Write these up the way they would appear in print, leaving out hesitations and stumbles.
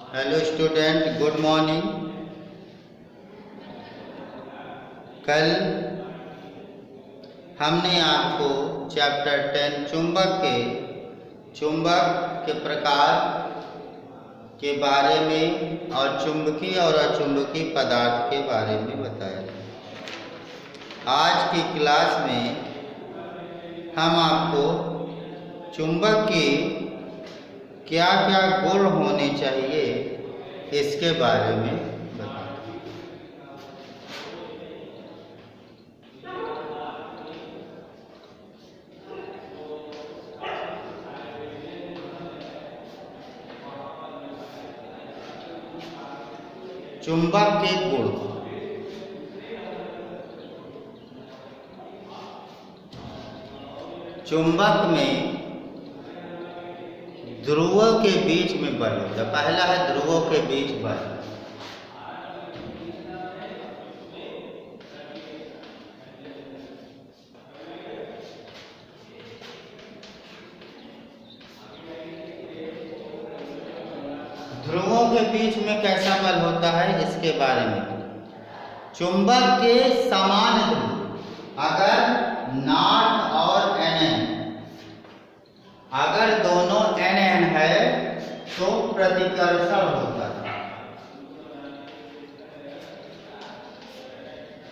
Hello student, good morning. कल हमने आपको चैप्टर 10 चुंबक के प्रकार के बारे में और चुंबकीय और अचुंबकीय पदार्थ के बारे में बताया। आज की क्लास में हम आपको चुंबक के क्या क्या गुण होने चाहिए इसके बारे में बताएं। चुंबक के गुण। चुंबक में ध्रुवों के बीच में बल होता है। पहला है ध्रुवों के बीच बल। ध्रुवों के बीच में कैसा बल होता है इसके बारे में। चुंबक के समान ध्रुव अगर नॉट और NN, अगर दोनों NN है तो प्रतिकर्षण होता है।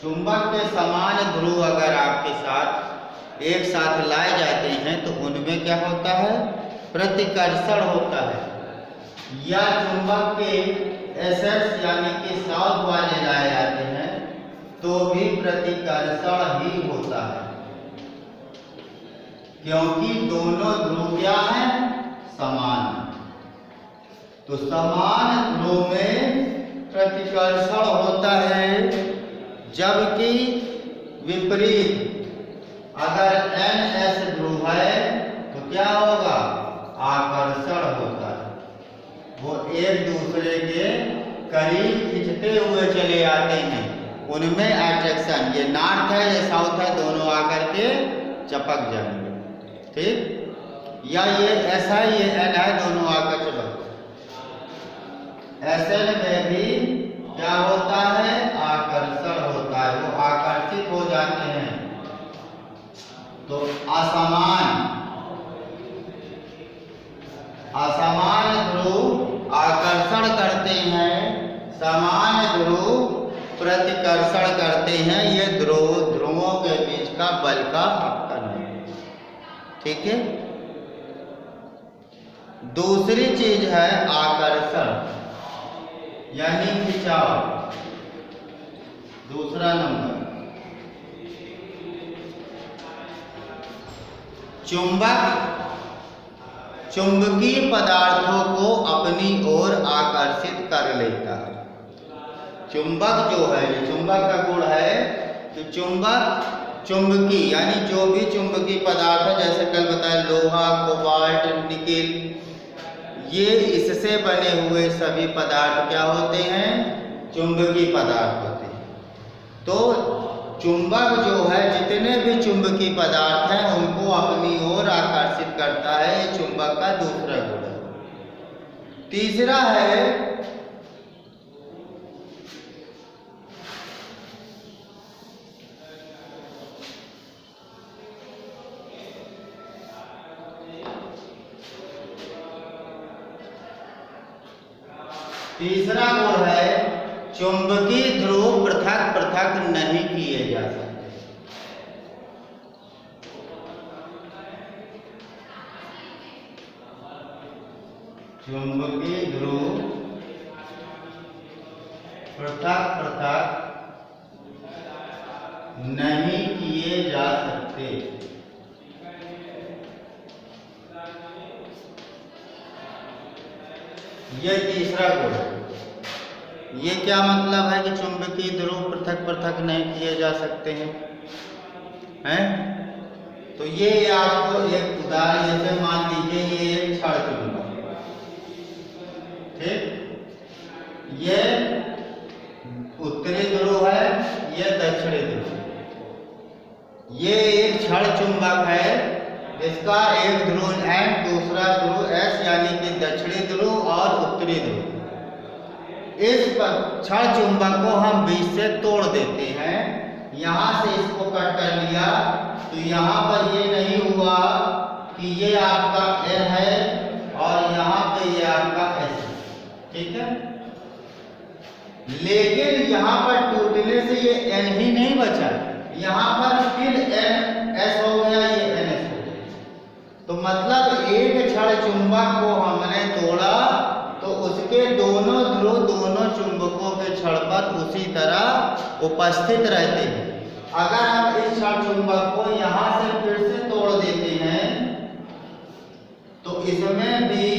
चुंबक के समान ध्रुव अगर आपके साथ एक साथ लाए जाते हैं तो उनमें क्या होता है? प्रतिकर्षण होता है। या चुंबक के SS यानी कि साउथ वाले लाए जाते हैं तो भी प्रतिकर्षण ही होता है, क्योंकि दोनों ध्रुव क्या हैं? समान। तो समान ध्रुव में प्रतिकर्षण होता है, जबकि विपरीत अगर NS ध्रुव है तो क्या होगा? आकर्षण होता है। वो एक दूसरे के करीब खिंचते हुए चले आते हैं, उनमें अट्रैक्शन। ये नॉर्थ है, ये साउथ है, दोनों आकर के चपक जाएंगे। ठीक? या ये S है, ये N है, दोनों आकर चपक। SN में भी क्या होता है? आकर्षण होता है, वो आकर्षित हो जाते हैं। तो असमान ध्रुव आकर्षण करते हैं, समान ध्रुव प्रतिकर्षण करते हैं। ये ध्रुवों के बीच का बल का अंतर है। ठीक है। दूसरी चीज है आकर्षण यानी खिंचाव। दूसरा नंबर, चुंबकीय पदार्थों को अपनी ओर आकर्षित कर लेता है। चुंबक जो है, चुंबक का गुण है कि चुंबकीय यानी जो भी चुंबकीय पदार्थ है, जैसे कल बताया लोहा, कोबाल्ट, निकेल, ये इससे बने हुए सभी पदार्थ क्या होते हैं? चुंबकीय पदार्थ होते हैं। तो चुंबक जो है, जितने भी चुंबकीय पदार्थ हैं उनको अपनी ओर आकर्षित करता है। ये चुंबक का दूसरा गुण है। तीसरा है गुण है चुंबकीय ध्रुव पृथक पृथक नहीं किए जा सकते। चुंबकीय ध्रुव पृथक पृथक नहीं किए जा सकते। यह तीसरा गुण है। ये क्या मतलब है कि चुंबकीय ध्रुव पृथक पृथक नहीं किए जा सकते हैं? तो ये आपको एक उदाहरण जैसे मान लीजिए ये एक क्षण चुंबक, ठीक? ये उत्तरी ध्रुव है, ये दक्षिणी ध्रुव। ये एक क्षण चुंबक है, इसका एक ध्रुव N, दूसरा ध्रुव S यानी कि दक्षिणी ध्रुव और उत्तरी ध्रुव। इस क्षण चुंबक को हम बीच से तोड़ देते हैं, यहाँ से इसको कट कर लिया, तो यहाँ पर ये नहीं हुआ कि ये आपका N है और यहाँ पे ये आपका S है, ठीक है। लेकिन यहाँ पर टूटने से ये N ही नहीं बचा, यहाँ पर फिर NS हो गया, ये NS हो गया। तो मतलब एक क्षण चुंबक को हमने तोड़ा तो उसके दोनों ध्रुव दोनों चुंबकों के क्षण पर उसी तरह उपस्थित रहते हैं। अगर हम इस क्षण चुंबक को यहाँ से फिर से तोड़ देते हैं तो इसमें भी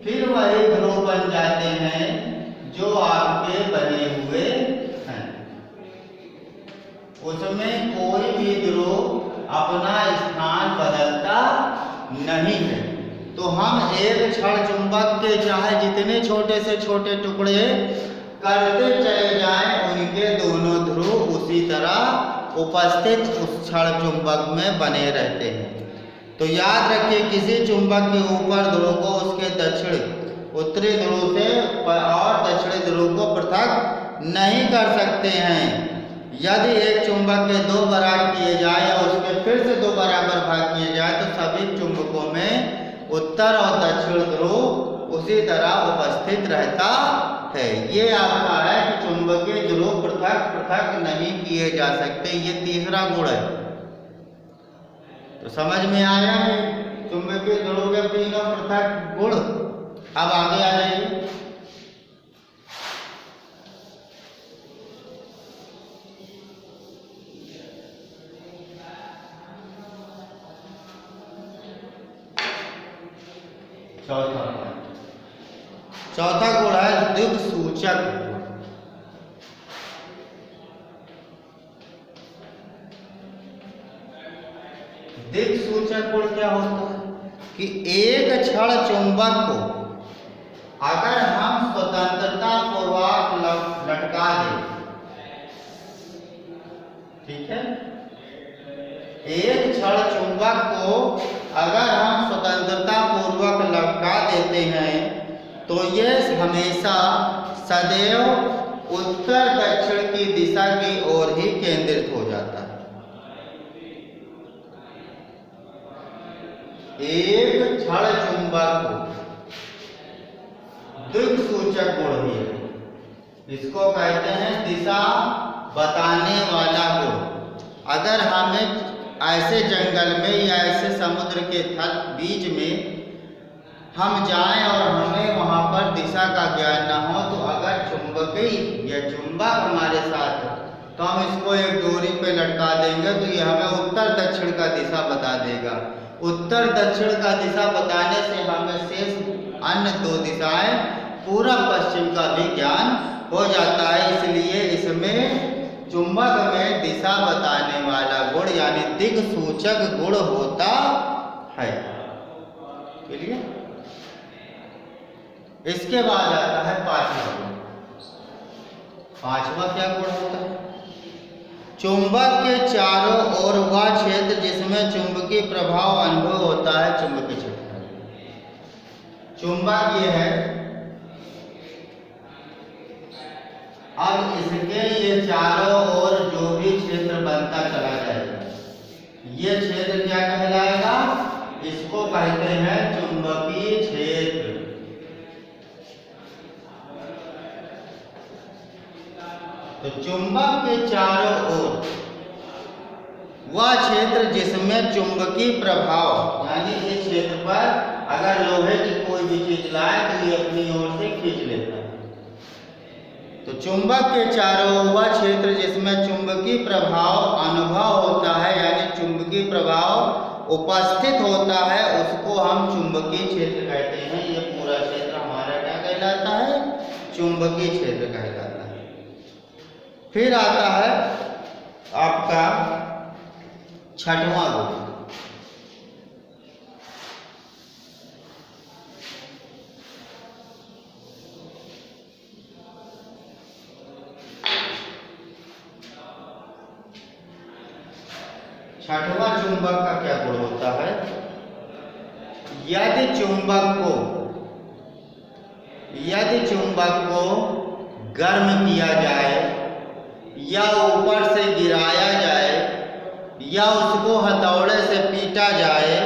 फिर वही ध्रुव बन जाते हैं जो आपके बने हुए हैं, उसमें कोई भी ध्रुव अपना स्थान बदलता नहीं है। तो हम एक क्षण चुंबक के चाहे जितने छोटे से छोटे टुकड़े करते चले जाएं, उनके दोनों ध्रुव उसी तरह उपस्थित उस क्षण चुंबक में बने रहते हैं। तो याद रखिए, किसी चुंबक के ऊपर ध्रुव को उसके दक्षिण उत्तरी ध्रुव से और दक्षिणी ध्रुव को पृथक नहीं कर सकते हैं। यदि एक चुंबक के दो बराबर किए जाए या उसके फिर से दो बराबर भाग किए जाए तो सभी चुंबकों में उत्तर और दक्षिण ध्रुव उसी तरह उपस्थित रहता है। ये आपका है कि चुंबकीय ध्रुव पृथक पृथक नहीं किए जा सकते, ये तीसरा गुण है। तो समझ में आया है चुंबकीय ध्रुव के तीनों पृथक गुण। अब आगे आ जाइए, चौथा गुण है दिक्सूचक। दिक्सूचक गुण क्या होता है कि एक क्षण चुंबक को अगर हम स्वतंत्रता पूर्वक लटका दें, ठीक है, एक क्षण चुंबक को अगर हम स्वतंत्रता पूर्वक लटका देते हैं तो यह हमेशा सदैव उत्तर दक्षिण की दिशा की ओर ही केंद्रित हो जाता है। एक क्षण चुंबक को दिक्सूचक गुण भी है, इसको कहते हैं दिशा बताने वाला गुण। अगर हमें ऐसे जंगल में या ऐसे समुद्र के तल बीच में हम जाएं और हमें वहां पर दिशा का ज्ञान ना हो, तो अगर चुंबकीय या चुंबक हमारे साथ है तो हम इसको एक डोरी पे लटका देंगे तो ये हमें उत्तर दक्षिण का दिशा बता देगा। उत्तर दक्षिण का दिशा बताने से हमें शेष अन्य दो दिशाएं पूर्व पश्चिम का भी ज्ञान हो जाता है। इसलिए इसमें चुंबक में दिशा बताने वाला गुण यानी दिक्सूचक गुण होता है। चलिए, इसके बाद आता है पांचवा गुण। पांचवा क्या गुण होता है? चुंबक के चारों ओर वह क्षेत्र जिसमें चुंबकीय प्रभाव अनुभव होता है चुंबकीय क्षेत्र। चुंबक ये है, अब इसके ये चारों ओर जो भी क्षेत्र बनता चला जाएगा, ये क्षेत्र क्या कहलाएगा? इसको कहते हैं चुंबकीय क्षेत्र। तो चुंबक के चारों ओर वह क्षेत्र जिसमें चुंबकीय प्रभाव यानी इस क्षेत्र पर अगर लोहे की कोई भी चीज लाए तो ये अपनी ओर से खींच लेता है। तो चुंबक के चारों ओर वह क्षेत्र जिसमें चुंबकीय प्रभाव अनुभव होता है यानी चुंबकीय प्रभाव उपस्थित होता है उसको हम चुंबकीय क्षेत्र कहते हैं। ये पूरा क्षेत्र हमारा क्या कहलाता है? चुंबकीय क्षेत्र कहलाता है। फिर आता है आपका छठवां गुण। छठवां चुंबक का क्या गुण होता है? यदि चुंबक को गर्म किया जाए या ऊपर से गिराया जाए या उसको हथौड़े से पीटा जाए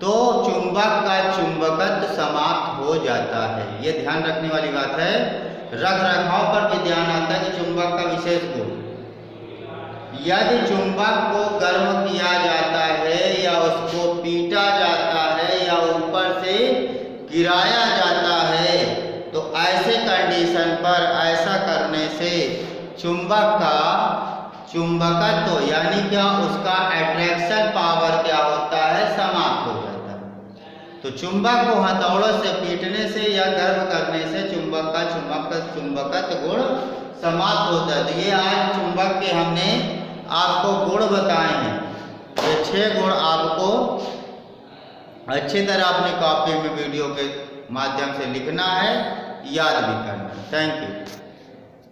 तो चुंबक का चुंबकत्व समाप्त हो जाता है। ये ध्यान रखने वाली बात है। रख रखाव पर भी ध्यान आता है कि चुंबक का विशेष गुण, यदि चुंबक को गर्म किया जाता है या उसको पीटा जाता है या ऊपर से गिराया जाता है तो ऐसे कंडीशन पर ऐसा करने से चुंबक का चुंबकत्व यानी क्या उसका अट्रैक्शन पावर क्या होता है, समाप्त हो जाता है। तो चुंबक को हथौड़ों से पीटने से या गर्म करने से चुंबक का चुंबकत्व गुण समाप्त होता है। तो ये आज चुंबक के हमने आपको गुण बताए हैं। ये 6 गुण आपको अच्छी तरह अपनी कॉपी में वीडियो के माध्यम से लिखना है, याद भी करना है। Thank you.